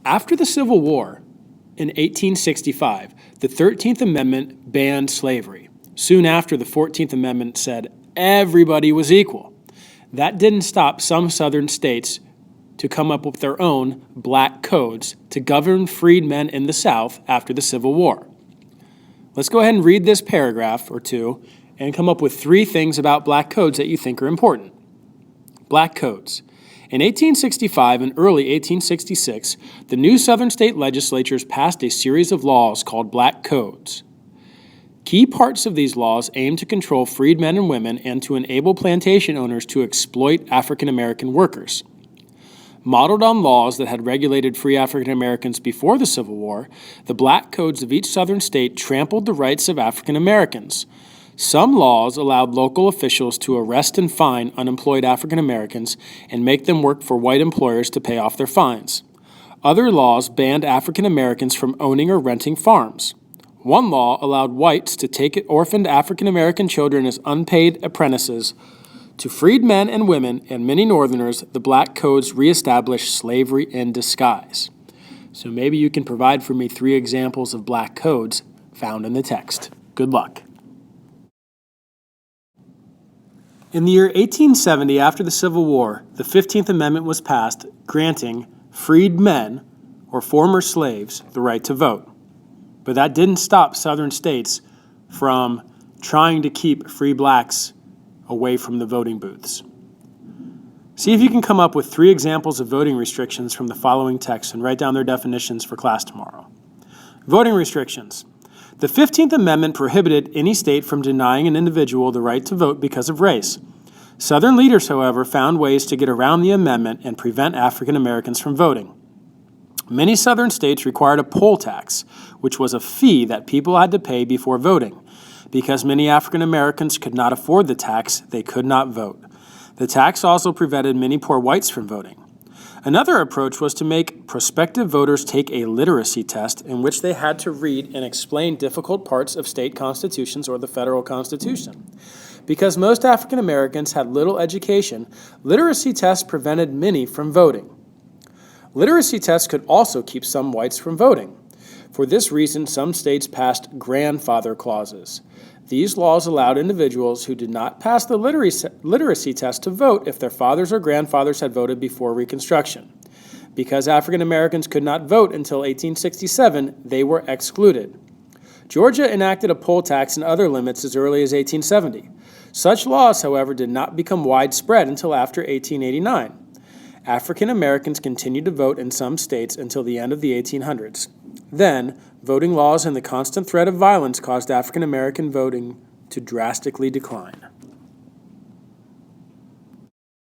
After the Civil War, in 1865, the 13th Amendment banned slavery. Soon after, the 14th Amendment said everybody was equal. That didn't stop some southern states to come up with their own black codes to govern freedmen in the South after the Civil War. Let's go ahead and read this paragraph or two and come up with 3 things about black codes that you think are important. Black codes. In 1865 and early 1866, the new Southern state legislatures passed a series of laws called black codes. Key parts of these laws aimed to control freedmen and women and to enable plantation owners to exploit African American workers. Modeled on laws that had regulated free African Americans before the Civil War, the black codes of each Southern state trampled the rights of African Americans. Some laws allowed local officials to arrest and fine unemployed African Americans and make them work for white employers to pay off their fines. Other laws banned African Americans from owning or renting farms. One law allowed whites to take orphaned African American children as unpaid apprentices. To freed men and women and many Northerners, the black codes reestablished slavery in disguise. So maybe you can provide for me 3 examples of black codes found in the text. Good luck. In the year 1870, after the Civil War, the 15th Amendment was passed, granting freed men, or former slaves, the right to vote. But that didn't stop Southern states from trying to keep free blacks away from the voting booths. See if you can come up with 3 examples of voting restrictions from the following text and write down their definitions for class tomorrow. Voting restrictions. The 15th Amendment prohibited any state from denying an individual the right to vote because of race. Southern leaders, however, found ways to get around the amendment and prevent African Americans from voting. Many Southern states required a poll tax, which was a fee that people had to pay before voting. Because many African Americans could not afford the tax, they could not vote. The tax also prevented many poor whites from voting. Another approach was to make prospective voters take a literacy test in which they had to read and explain difficult parts of state constitutions or the federal Constitution. Because most African Americans had little education, literacy tests prevented many from voting. Literacy tests could also keep some whites from voting. For this reason, some states passed grandfather clauses. These laws allowed individuals who did not pass the literacy test to vote if their fathers or grandfathers had voted before Reconstruction. Because African Americans could not vote until 1867, they were excluded. Georgia enacted a poll tax and other limits as early as 1870. Such laws, however, did not become widespread until after 1889. African Americans continued to vote in some states until the end of the 1800s. Then, voting laws and the constant threat of violence caused African American voting to drastically decline.